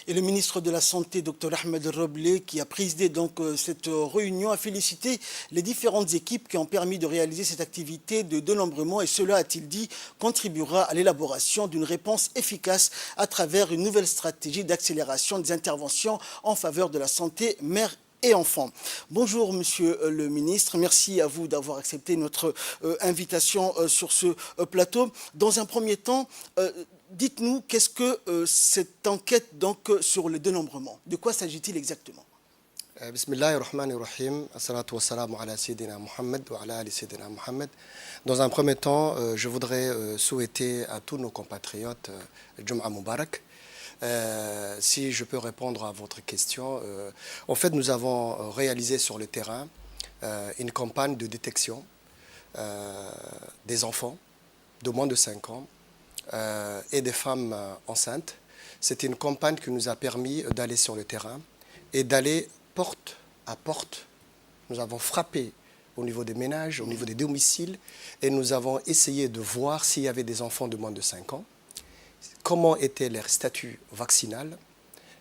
Et le ministre de la Santé, Dr Ahmed Roblé, qui a présidé donc cette réunion, a félicité les différentes équipes qui ont permis de réaliser cette activité de dénombrement et cela, a-t-il dit, contribuera à l'élaboration d'une réponse efficace à travers une nouvelle stratégie d'accélération des interventions en faveur de la santé mère et enfants. Bonjour Monsieur le Ministre, merci à vous d'avoir accepté notre invitation sur ce plateau. Dans un premier temps, dites-nous, qu'est-ce que cette enquête donc, sur le dénombrement? De quoi s'agit-il exactement? Bismillahirrahmanirrahim. Assalatu wassalamu ala Sayyidina Muhammad wa ala ali Sayyidina Muhammad. Dans un premier temps, je voudrais souhaiter à tous nos compatriotes Jum'a Mubarak. Si je peux répondre à votre question, en fait, nous avons réalisé sur le terrain une campagne de détection des enfants de moins de 5 ans et des femmes enceintes. C'est une campagne qui nous a permis d'aller sur le terrain et d'aller porte à porte. Nous avons frappé au niveau des ménages, au niveau des domiciles, et nous avons essayé de voir s'il y avait des enfants de moins de 5 ans, comment était leur statut vaccinal,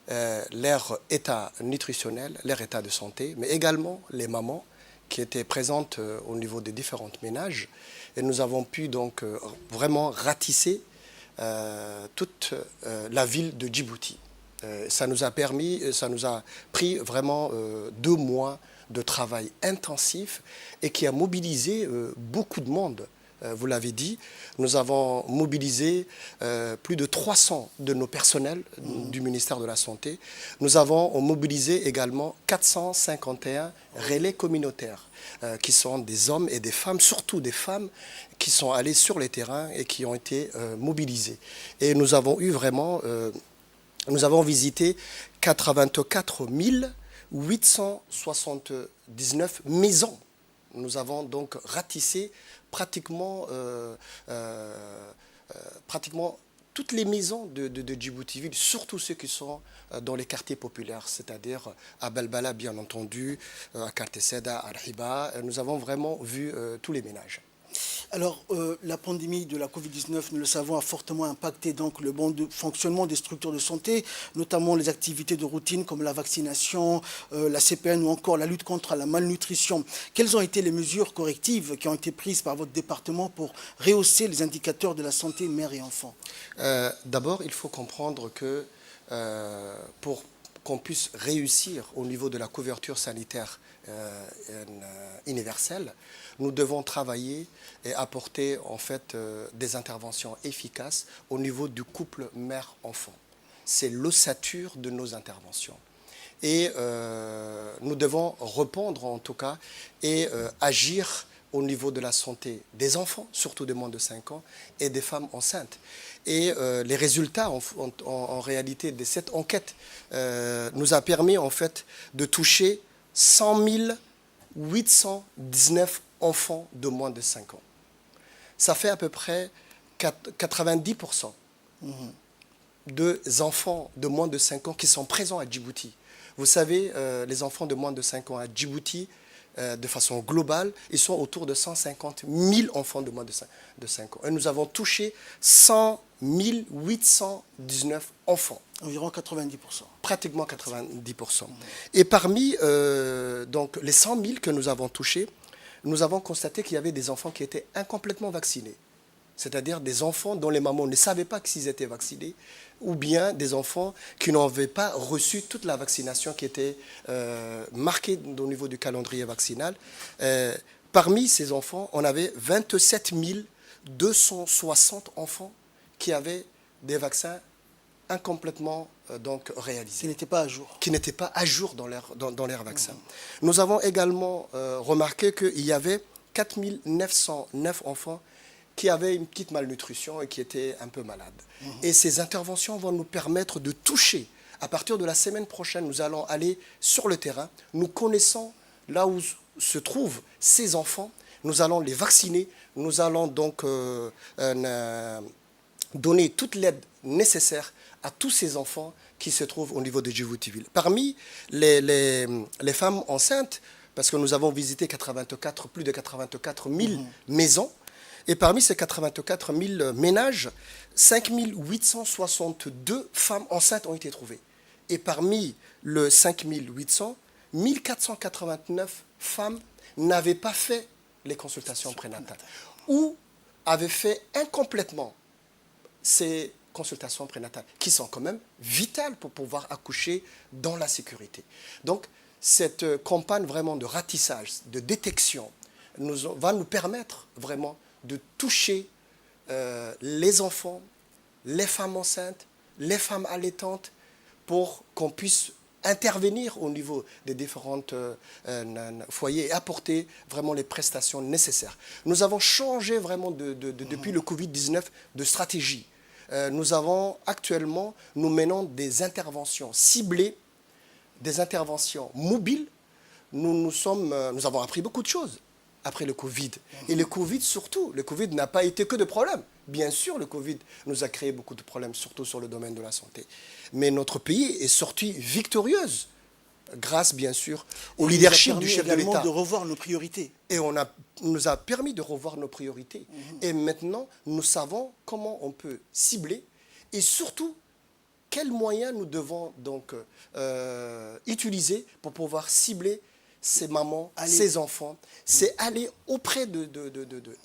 leur état nutritionnel, leur état de santé, mais également les mamans qui étaient présentes au niveau des différents ménages. Et nous avons pu donc vraiment ratisser toute la ville de Djibouti. Ça nous a pris vraiment 2 mois de travail intensif et qui a mobilisé beaucoup de monde. Vous l'avez dit, nous avons mobilisé plus de 300 de nos personnels du ministère de la Santé. Nous avons mobilisé également 451 relais communautaires qui sont des hommes et des femmes, surtout des femmes qui sont allées sur les terrains et qui ont été mobilisées. Et nous avons eu vraiment, nous avons visité 84 879 maisons. Nous avons donc ratissé pratiquement toutes les maisons de Djibouti-Ville, surtout ceux qui sont dans les quartiers populaires, c'est-à-dire à Balbala, bien entendu, à Karteseda, à Arhiba. Nous avons vraiment vu tous les ménages. Alors, la pandémie de la Covid-19, nous le savons, a fortement impacté donc, le bon fonctionnement des structures de santé, notamment les activités de routine comme la vaccination, la CPN ou encore la lutte contre la malnutrition. Quelles ont été les mesures correctives qui ont été prises par votre département pour rehausser les indicateurs de la santé mère et enfant? D'abord, il faut comprendre que pour qu'on puisse réussir au niveau de la couverture sanitaire universelle, nous devons travailler et apporter en fait des interventions efficaces au niveau du couple mère-enfant. C'est l'ossature de nos interventions. Et nous devons répondre en tout cas et agir au niveau de la santé des enfants, surtout des moins de 5 ans, et des femmes enceintes. Et les résultats en réalité de cette enquête nous a permis en fait de toucher 100 819 enfants de moins de 5 ans. Ça fait à peu près 90% des enfants de moins de 5 ans qui sont présents à Djibouti. Vous savez, les enfants de moins de 5 ans à Djibouti, de façon globale, ils sont autour de 150 000 enfants de moins de 5 ans. Et nous avons touché 100 819 enfants. Environ 90%. Pratiquement 90%. Et parmi donc, les 100 000 que nous avons touchés, nous avons constaté qu'il y avait des enfants qui étaient incomplètement vaccinés. C'est-à-dire des enfants dont les mamans ne savaient pas qu'ils étaient vaccinés, ou bien des enfants qui n'avaient pas reçu toute la vaccination qui était marquée au niveau du calendrier vaccinal. Parmi ces enfants, on avait 27 260 enfants qui avaient des vaccins incomplètement donc réalisés. Qui n'étaient pas à jour. Qui n'étaient pas à jour dans leurs vaccins. Nous avons également remarqué qu'il y avait 4 909 enfants qui avaient une petite malnutrition et qui étaient un peu malades. Et ces interventions vont nous permettre de toucher. À partir de la semaine prochaine, nous allons aller sur le terrain. Nous connaissons là où se trouvent ces enfants. Nous allons les vacciner. Nous allons donc donner toute l'aide nécessaire à tous ces enfants qui se trouvent au niveau de Djibouti-Ville. Parmi les femmes enceintes, parce que nous avons visité plus de 84 000 maisons, et parmi ces 84 000 ménages, 5 862 femmes enceintes ont été trouvées. Et parmi le 5800, 1489 femmes n'avaient pas fait les consultations prénatales ou avaient fait incomplètement ces consultations prénatales qui sont quand même vitales pour pouvoir accoucher dans la sécurité. Donc, cette campagne vraiment de ratissage, de détection, va nous permettre vraiment de toucher les enfants, les femmes enceintes, les femmes allaitantes, pour qu'on puisse intervenir au niveau des différents foyers et apporter vraiment les prestations nécessaires. Nous avons changé vraiment depuis le Covid-19 de stratégie. Nous menons des interventions ciblées, des interventions mobiles. Nous avons appris beaucoup de choses après le Covid. Et le Covid surtout, le Covid n'a pas été que de problèmes. Bien sûr, le Covid nous a créé beaucoup de problèmes, surtout sur le domaine de la santé. Mais notre pays est sorti victorieuse, grâce bien sûr au leadership du chef de l'État. De revoir nos priorités. Et nous a permis de revoir nos priorités. Et maintenant, nous savons comment on peut cibler et surtout quels moyens nous devons donc utiliser pour pouvoir cibler ces mamans, ces enfants. C'est aller auprès de.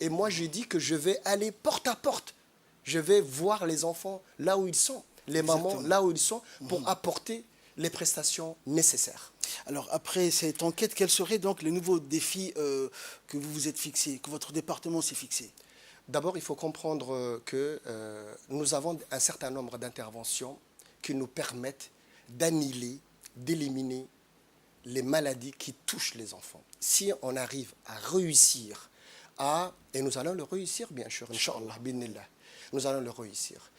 Et moi, j'ai dit que je vais aller porte à porte. Je vais voir les enfants là où ils sont, les mamans là où ils sont, pour apporter les prestations nécessaires. Alors, après cette enquête, quels seraient donc les nouveaux défis que vous vous êtes fixés, que votre département s'est fixé? D'abord, il faut comprendre que nous avons un certain nombre d'interventions qui nous permettent d'annihiler, d'éliminer les maladies qui touchent les enfants. Si on arrive à réussir et nous allons le réussir bien sûr, Inch'Allah, binillah, nous allons le réussir.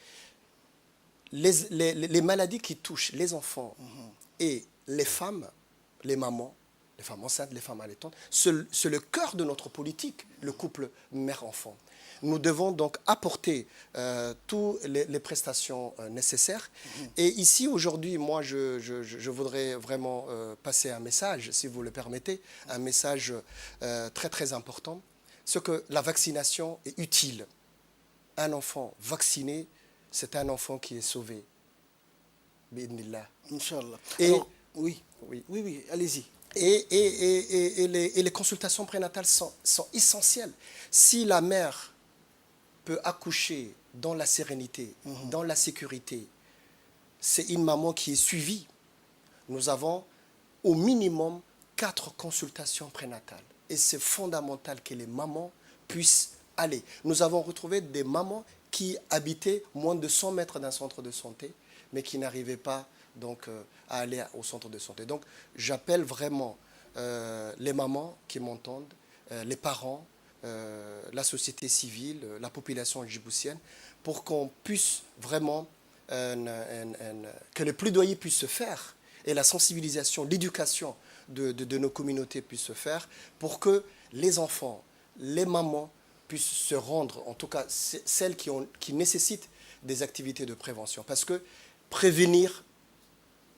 Les maladies qui touchent les enfants et les femmes, les mamans, les femmes enceintes, les femmes allaitantes, c'est le cœur de notre politique, le couple mère-enfant. Nous devons donc apporter toutes les prestations nécessaires. Et ici, aujourd'hui, moi, je voudrais vraiment passer un message, si vous le permettez, un message très, très important. C'est que la vaccination est utile. Un enfant vacciné, c'est un enfant qui est sauvé. Bi'idhnillah. Inch'Allah. Alors, oui, allez-y. Et les consultations prénatales sont essentielles. Si la mère peut accoucher dans la sérénité, dans la sécurité, c'est une maman qui est suivie. Nous avons au minimum 4 consultations prénatales. Et c'est fondamental que les mamans puissent aller. Nous avons retrouvé des mamans qui habitaient moins de 100 mètres d'un centre de santé, mais qui n'arrivaient pas donc, à aller au centre de santé. Donc j'appelle vraiment les mamans qui m'entendent, les parents, la société civile, la population djiboutienne, pour qu'on puisse vraiment, que le plaidoyer puisse se faire et la sensibilisation, l'éducation de nos communautés puisse se faire pour que les enfants, les mamans puissent se rendre, en tout cas celles qui nécessitent des activités de prévention. Parce que prévenir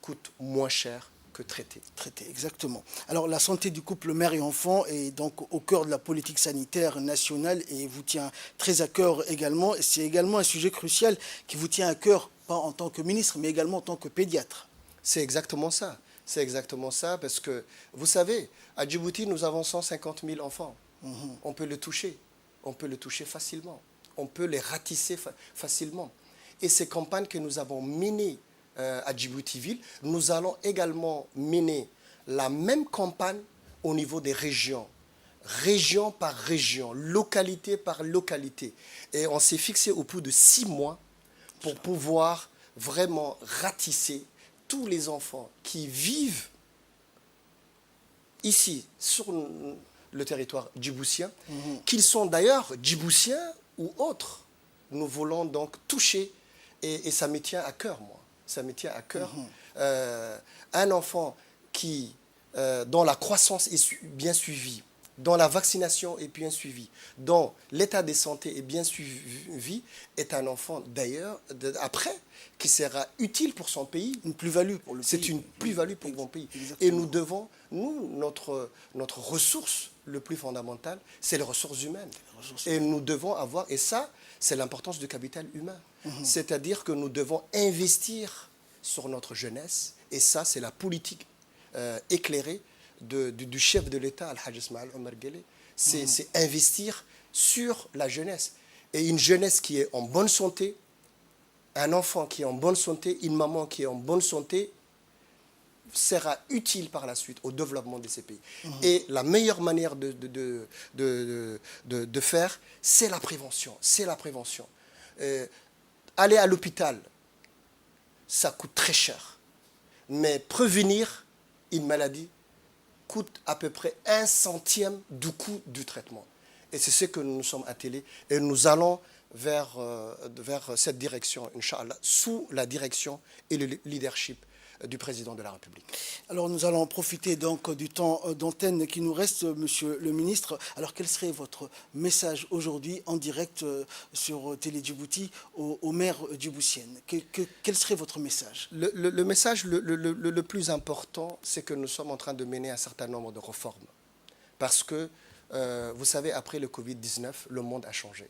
coûte moins cher que traiter. Traiter, exactement. Alors, la santé du couple mère et enfant est donc au cœur de la politique sanitaire nationale et vous tient très à cœur également. C'est également un sujet crucial qui vous tient à cœur, pas en tant que ministre, mais également en tant que pédiatre. C'est exactement ça. C'est exactement ça parce que, vous savez, à Djibouti, nous avons 150 000 enfants. On peut le toucher. On peut le toucher facilement. On peut les ratisser facilement. Et ces campagnes que nous avons menées à Djibouti-Ville, nous allons également mener la même campagne au niveau des régions, région par région, localité par localité. Et on s'est fixé au bout de 6 mois pour pouvoir vraiment ratisser tous les enfants qui vivent ici, sur le territoire djiboutien, qu'ils sont d'ailleurs djiboutiens ou autres. Nous voulons donc toucher, et ça me tient à cœur, moi. Ça me tient à cœur. Un enfant dont la croissance est bien suivie, dont la vaccination est bien suivie, dont l'état de santé est bien suivi, est un enfant d'ailleurs, après, qui sera utile pour son pays. Une plus-value pour le pays. C'est une plus-value pour mon pays. Exactement. Et nous devons, notre ressource le plus fondamentale, c'est les ressources humaines. Et nous devons avoir, et ça, c'est l'importance du capital humain. C'est-à-dire que nous devons investir sur notre jeunesse. Et ça, c'est la politique éclairée du chef de l'État, Al-Hajj Ismaël Omar Guelleh. C'est investir sur la jeunesse. Et une jeunesse qui est en bonne santé, un enfant qui est en bonne santé, une maman qui est en bonne santé, sera utile par la suite au développement de ces pays. Et la meilleure manière de faire, c'est la prévention. C'est la prévention. Aller à l'hôpital, ça coûte très cher. Mais prévenir une maladie coûte à peu près 1/100 du coût du traitement. Et c'est ce que nous nous sommes attelés. Et nous allons vers cette direction, Inch'Allah, sous la direction et le leadership du président de la République. Alors nous allons profiter donc du temps d'antenne qui nous reste, monsieur le ministre. Alors quel serait votre message aujourd'hui en direct sur Télé Djibouti aux maires djiboutiennes? Quel serait votre message? Le message le plus important, c'est que nous sommes en train de mener un certain nombre de réformes. Parce que, vous savez, après le Covid-19, le monde a changé.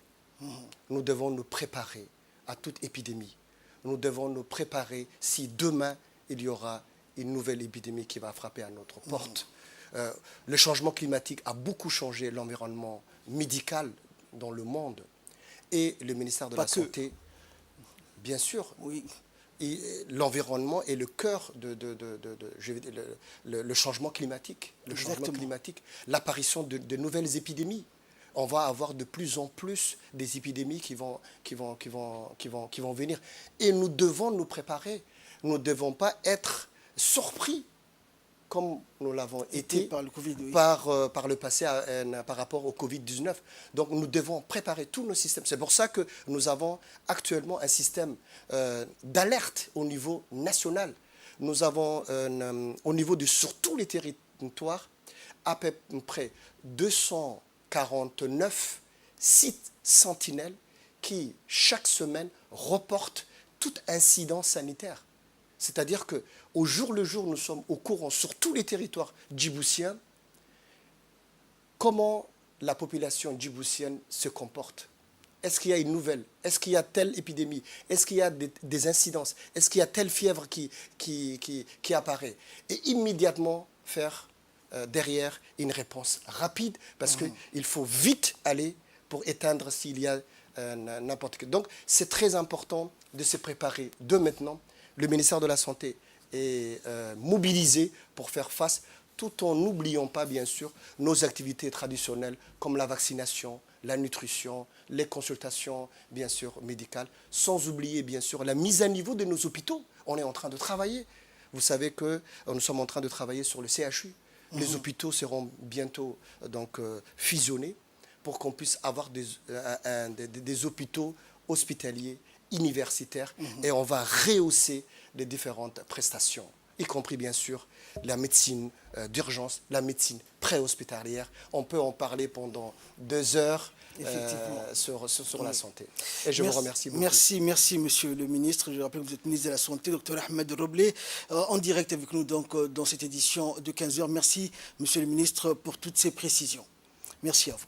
Nous devons nous préparer à toute épidémie. Nous devons nous préparer si demain, il y aura une nouvelle épidémie qui va frapper à notre porte. Le changement climatique a beaucoup changé l'environnement médical dans le monde. Et le ministère de la Santé, bien sûr, oui. L'environnement est le cœur le changement climatique. Le changement climatique, l'apparition de nouvelles épidémies. On va avoir de plus en plus des épidémies qui vont venir. Et nous devons nous préparer. Nous ne devons pas être surpris comme nous l'avons été par le Covid, oui. par le passé par rapport au Covid-19. Donc nous devons préparer tous nos systèmes. C'est pour ça que nous avons actuellement un système d'alerte au niveau national. Nous avons au niveau sur tous les territoires à peu près 249 sites sentinelles qui, chaque semaine, reportent tout incident sanitaire. C'est-à-dire qu'au jour le jour, nous sommes au courant sur tous les territoires djiboutiens comment la population djiboutienne se comporte. Est-ce qu'il y a une nouvelle? Est-ce qu'il y a telle épidémie? Est-ce qu'il y a des incidences? Est-ce qu'il y a telle fièvre qui apparaît? Et immédiatement faire derrière une réponse rapide parce qu'il faut vite aller pour éteindre s'il y a n'importe quoi. Donc c'est très important de se préparer de maintenant. Le ministère de la Santé est mobilisé pour faire face, tout en n'oubliant pas, bien sûr, nos activités traditionnelles comme la vaccination, la nutrition, les consultations, bien sûr, médicales, sans oublier, bien sûr, la mise à niveau de nos hôpitaux. On est en train de travailler. Vous savez que nous sommes en train de travailler sur le CHU. Les hôpitaux seront bientôt donc, fusionnés pour qu'on puisse avoir des hôpitaux hospitaliers universitaires et on va rehausser les différentes prestations, y compris bien sûr la médecine d'urgence, la médecine préhospitalière. On peut en parler pendant 2 heures sur la santé. Et je vous remercie beaucoup. Merci, monsieur le ministre. Je rappelle que vous êtes ministre de la Santé, Dr Ahmed Robleh, en direct avec nous donc, dans cette édition de 15 heures. Merci, monsieur le ministre, pour toutes ces précisions. Merci à vous.